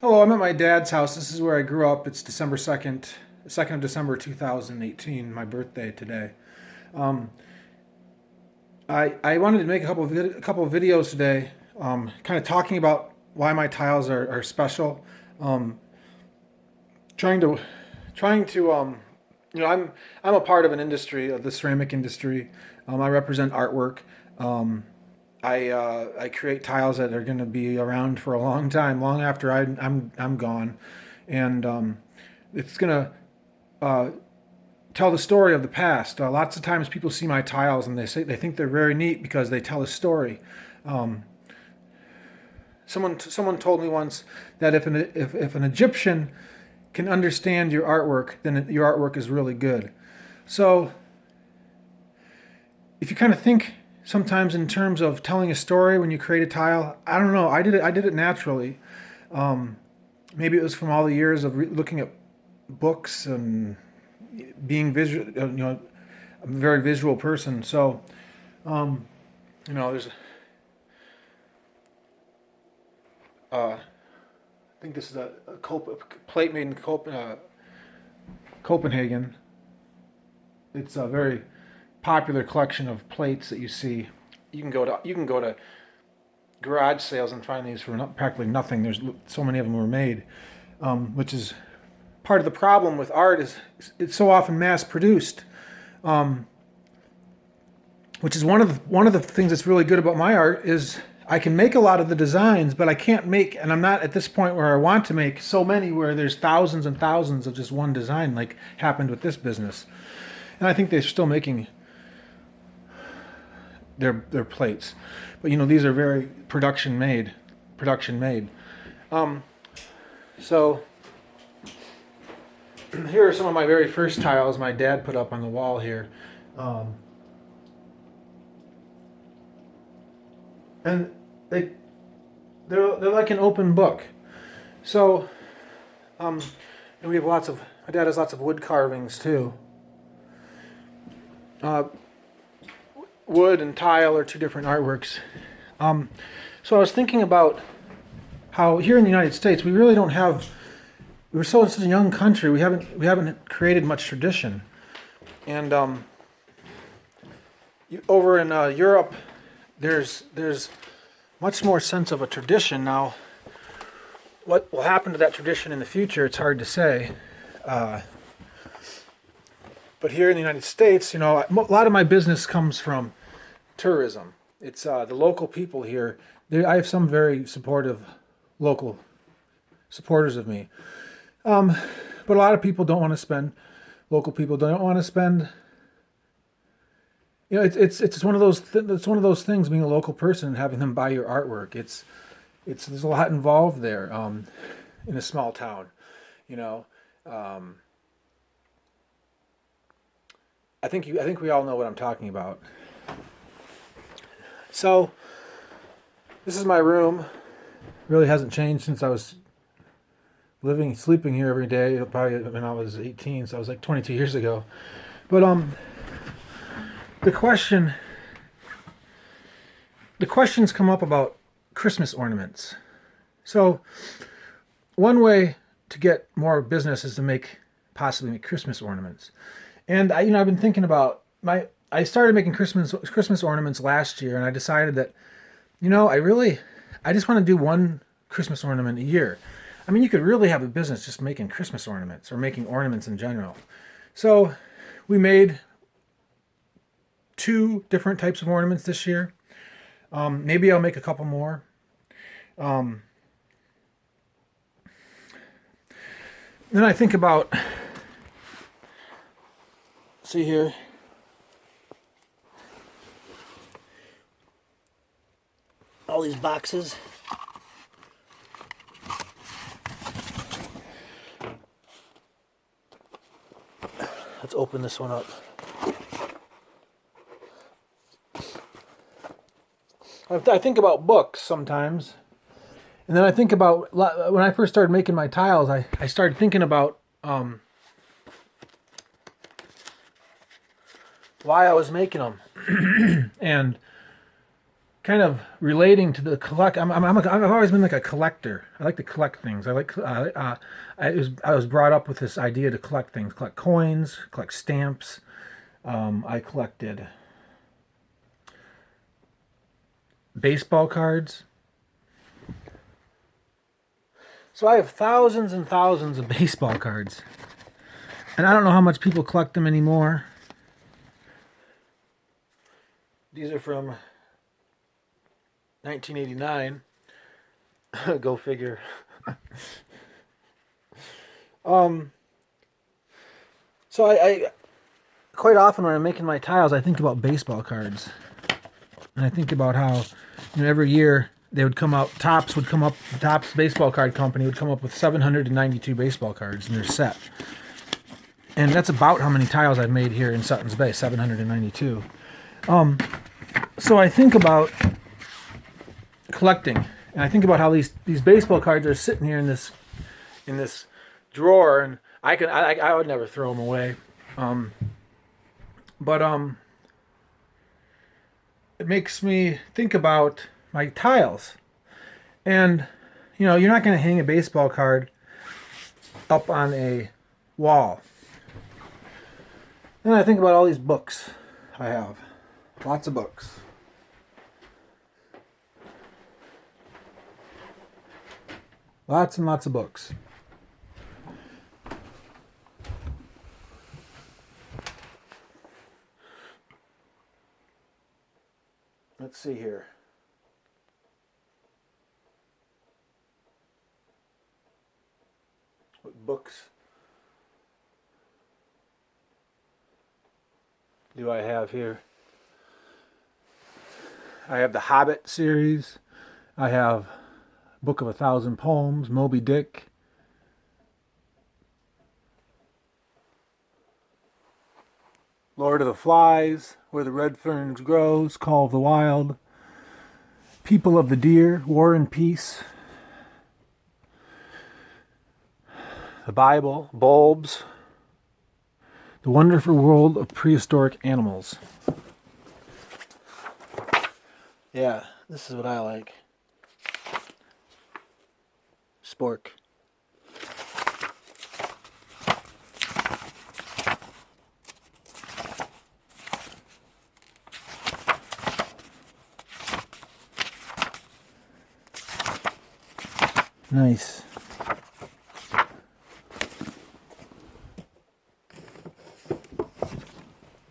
Hello, I'm at my dad's house. This is where I grew up. It's December 2nd, 2nd of December 2018, my birthday today. Um, I wanted to make a couple of videos today, kind of talking about why my tiles are special. Um, trying to, trying to, I'm a part of an industry, of the ceramic industry. I represent artwork. Um, I create tiles that are going to be around for a long time, long after I'm gone, and it's going to uh, tell the story of the past. Lots of times people see my tiles and they think they're very neat because they tell a story. Um, someone told me once that if an Egyptian can understand your artwork, then your artwork is really good. So if you kind of think sometimes in terms of telling a story when you create a tile, I don't know. I did it naturally. Um, Maybe it was from all the years of looking at books and being visual. I'm a very visual person. So, um, there's. I think this is a plate made in Copenhagen. It's a very popular collection of plates that you see. You can go to garage sales and find these for practically nothing. There's so many of them were made, which is part of the problem with art is it's so often mass produced, um, which is one of the things that's really good about my art is I can make a lot of the designs, but I can't make, and I'm not at this point where I want to make so many where there's thousands and thousands of just one design like happened with this business. And I think they're still making their plates, but these are very production made. Um, so here are some of my very first tiles my dad put up on the wall here. Um, and they they're like an open book. So um, and we have my dad has lots of wood carvings too. Uh, Wood and tile are two different artworks. Um, so I was thinking about how here in the United States we really don't have. We're such a young country. We haven't created much tradition, and over in Europe, there's much more sense of a tradition now. What will happen to that tradition in the future? It's hard to say. Uh, but here in the United States, a lot of my business comes from tourism. It's the local people here. I have some very supportive local supporters of me. But a lot of people don't want to spend. Local people don't want to spend. It's one of those it's one of those things. Being a local person and having them buy your artwork. It's there's a lot involved there. In a small town, you know. Um, I think we all know what I'm talking about. So this is my room. Really hasn't changed since I was sleeping here every day. Probably when I was 18, so I was like 22 years ago. But the question, the questions come up about Christmas ornaments. So one way to get more business is to possibly make Christmas ornaments. And I've been thinking about I started making Christmas ornaments last year, and I decided that, I just want to do one Christmas ornament a year. I mean, you could really have a business just making Christmas ornaments or making ornaments in general. So we made two different types of ornaments this year. Maybe I'll make a couple more. Um, then I think about, see here, all these boxes. Let's open this one up. I think about books sometimes. And then I think about, when I first started making my tiles, I started thinking about why I was making them. And kind of relating to the I've always been like a collector. I like to collect things. I was brought up with this idea to collect things, collect coins, collect stamps. I collected baseball cards. So I have thousands and thousands of baseball cards. And I don't know how much people collect them anymore. These are from 1989. Go figure. So I quite often when I'm making my tiles, I think about baseball cards. And I think about how, every year they would come out, Topps Baseball Card Company would come up with 792 baseball cards in their set. And that's about how many tiles I've made here in Sutton's Bay, 792. So I think about collecting, and I think about how these baseball cards are sitting here in this drawer, and I would never throw them away. But it makes me think about my tiles. And, you're not going to hang a baseball card up on a wall. And I think about all these books I have. Lots of books. Lots and lots of books. Let's see here. What books do I have here? I have the Hobbit series. I have Book of 1,000 Poems, Moby Dick. Lord of the Flies, Where the Red Ferns Grows, Call of the Wild, People of the Deer, War and Peace, the Bible, Bulbs, The Wonderful World of Prehistoric Animals. Yeah, this is what I like. Spork. Nice.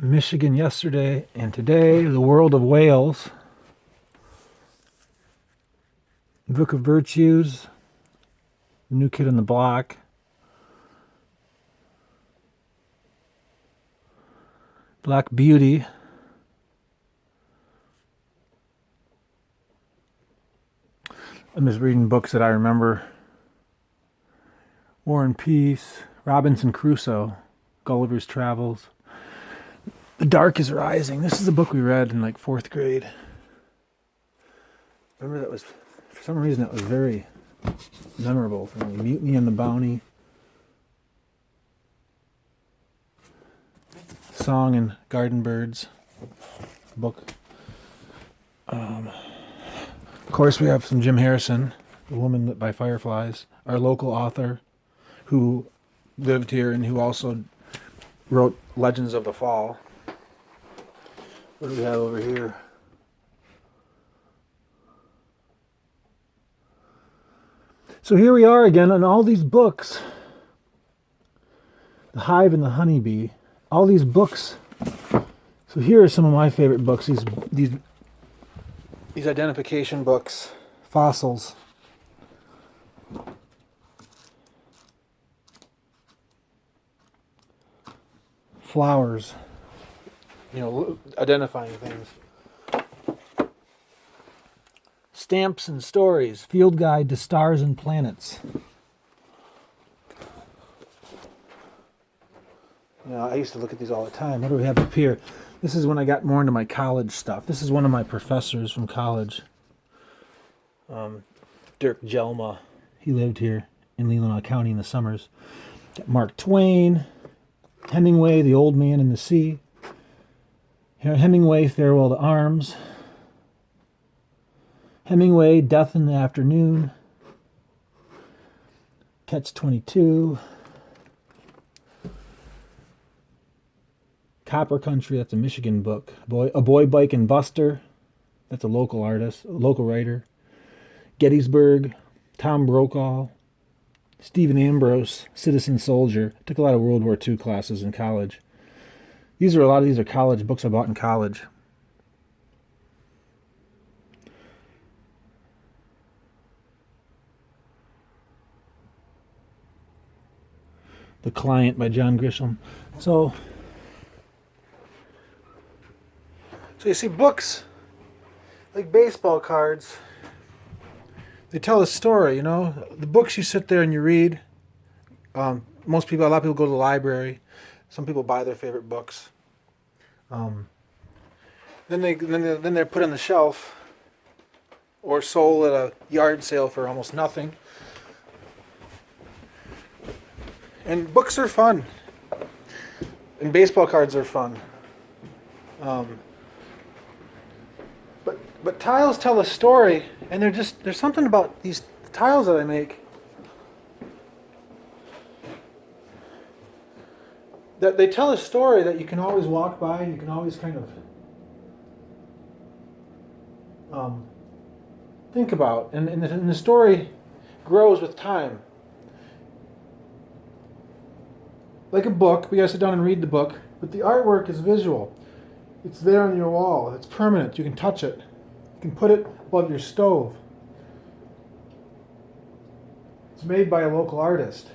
Michigan yesterday and today, The World of Whales, Book of Virtues, New Kid on the Block, Black Beauty, I'm just reading books that I remember. War and Peace, Robinson Crusoe, Gulliver's Travels, The Dark is Rising. This is a book we read in like 4th grade. Remember that was, for some reason, that was very memorable for me. Mutiny on the Bounty, Song and Garden Birds book. Of course, we have some Jim Harrison, The Woman Lit by Fireflies, our local author who lived here and who also wrote Legends of the Fall. What do we have over here? So here we are again on all these books. The Hive and the Honeybee. All these books. So here are some of my favorite books. These identification books. Fossils. Flowers. Identifying things. Stamps and Stories. Field Guide to Stars and Planets. I used to look at these all the time. What do we have up here? This is when I got more into my college stuff. This is one of my professors from college. Dirk Jelma. He lived here in Leelanau County in the summers. Got Mark Twain. Hemingway, The Old Man and the Sea. Hemingway, Farewell to Arms. Hemingway, Death in the Afternoon, Catch-22, Copper Country, that's a Michigan book. A Boy, Bike, and Buster, that's a local artist, a local writer. Gettysburg, Tom Brokaw, Stephen Ambrose, Citizen Soldier. Took a lot of World War II classes in college. A lot of these are college books I bought in college. The Client by John Grisham. So you see, books like baseball cards, they tell a story, you know. The books you sit there and you read. A lot of people go to the library. Some people buy their favorite books. Then they're put on the shelf or sold at a yard sale for almost nothing. And books are fun. And baseball cards are fun. But tiles tell a story, and there's something about these tiles that I make that they tell a story that you can always walk by, you can always kind of think about, and the story grows with time. Like a book, we gotta sit down and read the book, but the artwork is visual. It's there on your wall. It's permanent. You can touch it. You can put it above your stove. It's made by a local artist.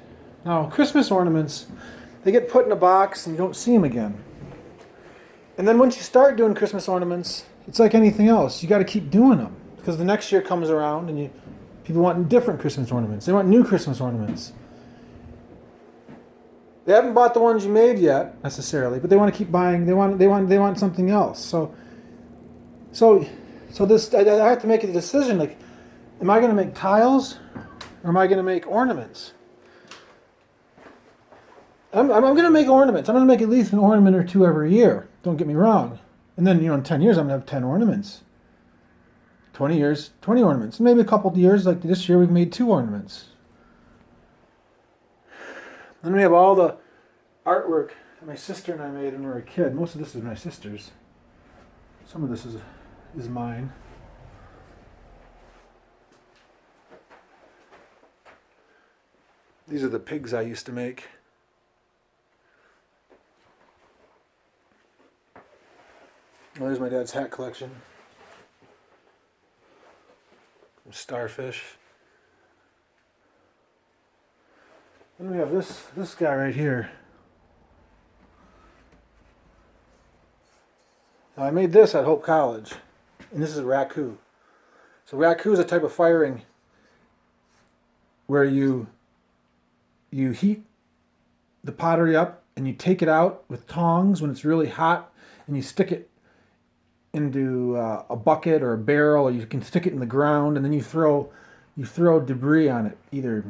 Now, Christmas ornaments, they get put in a box and you don't see them again. And then once you start doing Christmas ornaments, it's like anything else. You got to keep doing them because the next year comes around and people want different Christmas ornaments. They want new Christmas ornaments. They haven't bought the ones you made yet necessarily, but they want to keep buying. They want something else. So this I have to make a decision. Like, am I going to make tiles or am I going to make ornaments? I'm going to make ornaments. I'm going to make at least an ornament or two every year. Don't get me wrong. And then, in 10 years, I'm going to have 10 ornaments. 20 years, 20 ornaments. Maybe a couple of years, like this year, we've made 2 ornaments. Then we have all the artwork that my sister and I made when we were a kid. Most of this is my sister's. Some of this is mine. These are the pigs I used to make. Oh, there's my dad's hat collection. Starfish. Then we have this guy right here. Now, I made this at Hope College, and this is a raku. So raku is a type of firing where you heat the pottery up and you take it out with tongs when it's really hot, and you stick it into a bucket or a barrel, or you can stick it in the ground, and then you throw debris on it, either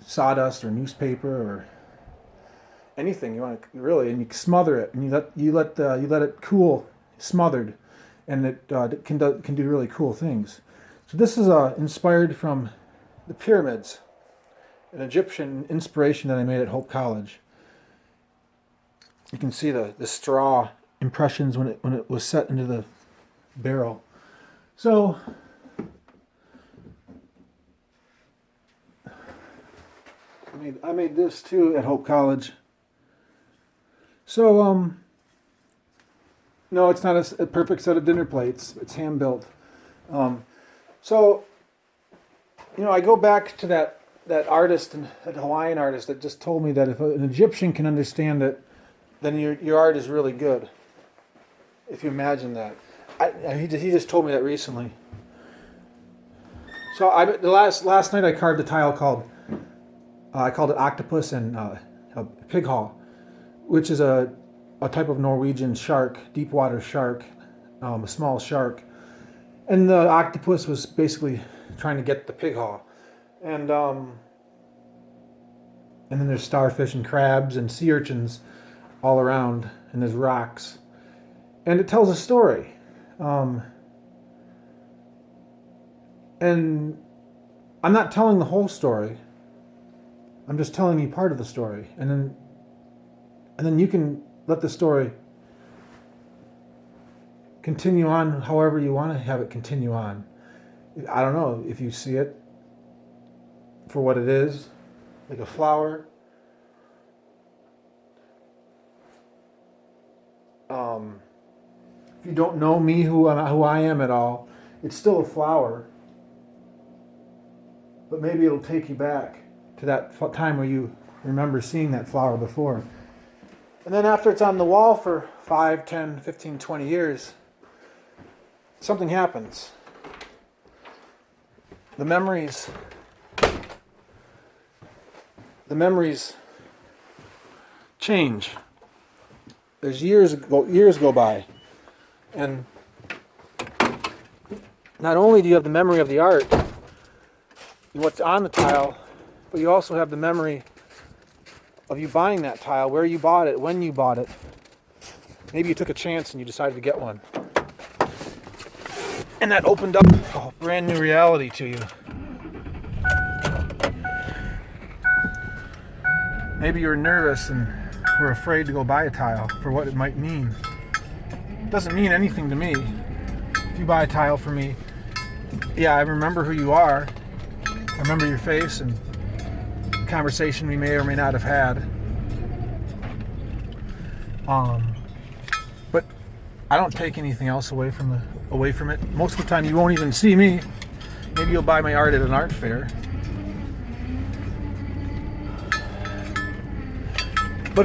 sawdust or newspaper or anything you want to, really, and you smother it, and you let it cool, smothered, and it can do really cool things. So this is inspired from the pyramids, an Egyptian inspiration that I made at Hope College. You can see the straw impressions when it was set into the barrel. So I made this too at Hope College. So no, it's not a perfect set of dinner plates. It's hand built. So I go back to that artist, and that Hawaiian artist that just told me that if an Egyptian can understand it, then your art is really good. If you imagine that. He just told me that recently. So last night I carved a tile called I called it Octopus and a Pig Haw, which is a type of Norwegian shark, deep water shark, a small shark. And the octopus was basically trying to get the pig haw. And then there's starfish and crabs and sea urchins all around, and there's rocks. And it tells a story. And I'm not telling the whole story. I'm just telling you part of the story. And then you can let the story continue on however you want to have it continue on. I don't know if you see it for what it is, like a flower. If you don't know me, who I am at all, it's still a flower. But maybe it'll take you back to that time where you remember seeing that flower before. And then after it's on the wall for 5, 10, 15, 20 years, something happens. The memories change. There's years go by. And not only do you have the memory of the art, what's on the tile, but you also have the memory of you buying that tile, where you bought it, when you bought it. Maybe you took a chance and you decided to get one. And that opened up a brand new reality to you. Maybe you were nervous and were afraid to go buy a tile for what it might mean. It doesn't mean anything to me. If you buy a tile for me, yeah, I remember who you are. I remember your face and the conversation we may or may not have had. But I don't take anything else away from it. Most of the time you won't even see me. Maybe you'll buy my art at an art fair. But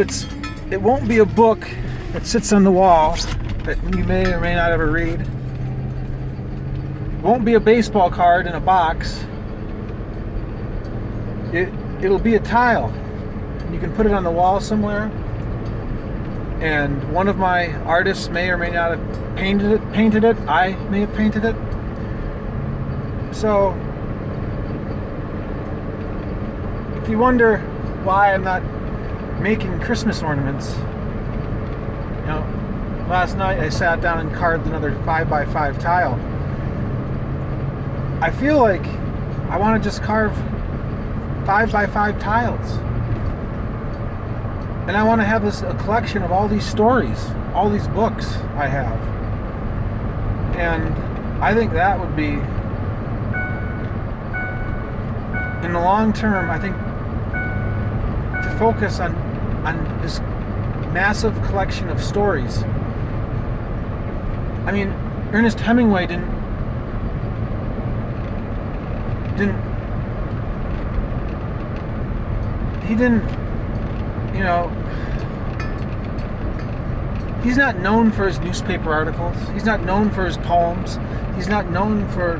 it won't be a book that sits on the wall that you may or may not ever read. It won't be a baseball card in a box. It'll be a tile. You can put it on the wall somewhere. And one of my artists may or may not have painted it. I may have painted it. So, if you wonder why I'm not making Christmas ornaments, last night I sat down and carved another 5x5 tile. I feel like I want to just carve 5x5 tiles. And I want to have a collection of all these stories, all these books I have. And I think that would be, in the long term, I think, to focus on this massive collection of stories. I mean, Ernest Hemingway didn't he's not known for his newspaper articles. He's not known for his poems. He's known for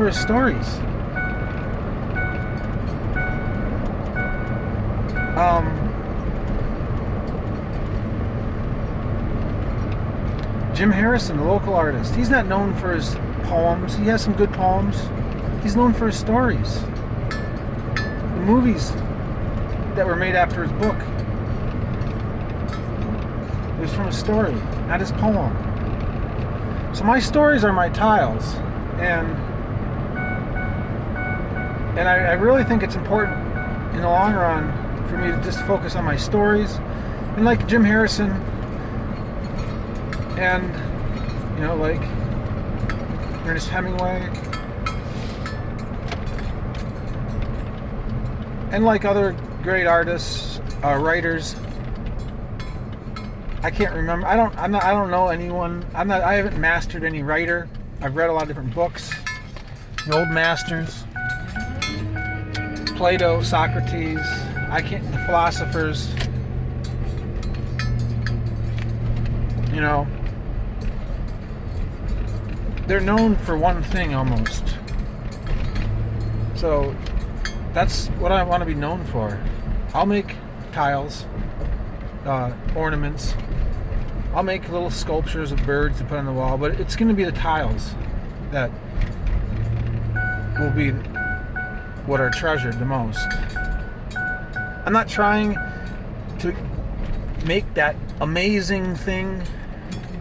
his stories. Jim Harrison, the local artist, he's not known for his poems. He has some good poems. He's known for his stories. The movies that were made after his book, it was from a story, not his poem. So my stories are my tiles, and I really think it's important in the long run for me to just focus on my stories, and like Jim Harrison, and like Ernest Hemingway, and like other great artists, writers. I can't remember. I don't know anyone. I haven't mastered any writer. I've read a lot of different books. The old masters, Plato, Socrates. The philosophers. They're known for one thing almost. So that's what I want to be known for. I'll make tiles, ornaments. I'll make little sculptures of birds to put on the wall, but it's going to be the tiles that will be what are treasured the most. I'm not trying to make that amazing thing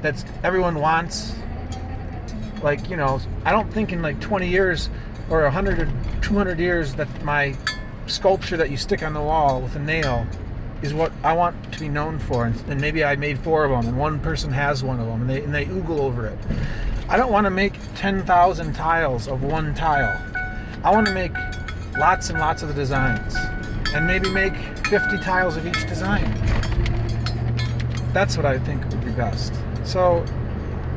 that everyone wants, Like, you know, I don't think in like 20 years or 100 or 200 years that my sculpture that you stick on the wall with a nail is what I want to be known for. And maybe I made 4 of them and one person has one of them and they oogle over it. I don't want to make 10,000 tiles of one tile. I want to make lots and lots of the designs and maybe make 50 tiles of each design. That's what I think would be best. So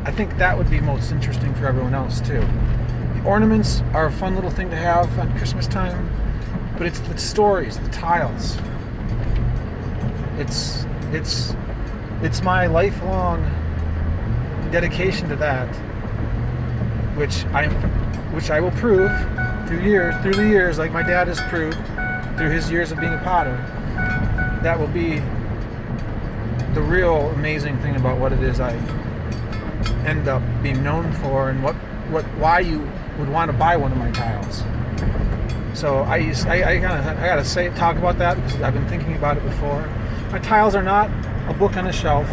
I think that would be most interesting for everyone else too. The ornaments are a fun little thing to have on Christmas time, but it's the stories, the tiles. It's my lifelong dedication to that, which I will prove through the years, like my dad has proved through his years of being a potter. That will be the real amazing thing about what it is I end up being known for, and why you would want to buy one of my tiles. So I gotta talk about that because I've been thinking about it before. My tiles are not a book on a shelf.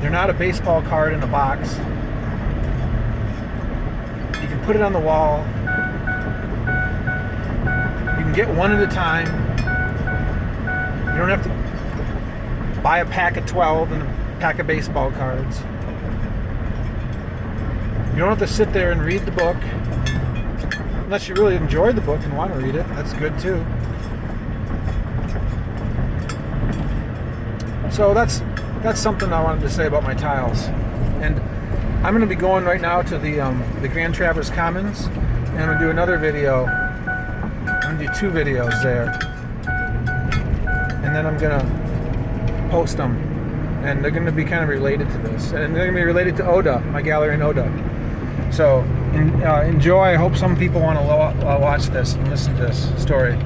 They're not a baseball card in a box. You can put it on the wall. You can get one at a time. You don't have to buy a pack of 12 and a pack of baseball cards. You don't have to sit there and read the book. Unless you really enjoy the book and want to read it. That's good too. So that's something I wanted to say about my tiles. And I'm going to be going right now to the Grand Traverse Commons, and I'm going to do another video. I'm going to do 2 videos there, and then I'm going to post them, and they're going to be kind of related to this, and they're going to be related to Oda, my gallery in Oda. So enjoy. I hope some people want to watch this and listen to this story.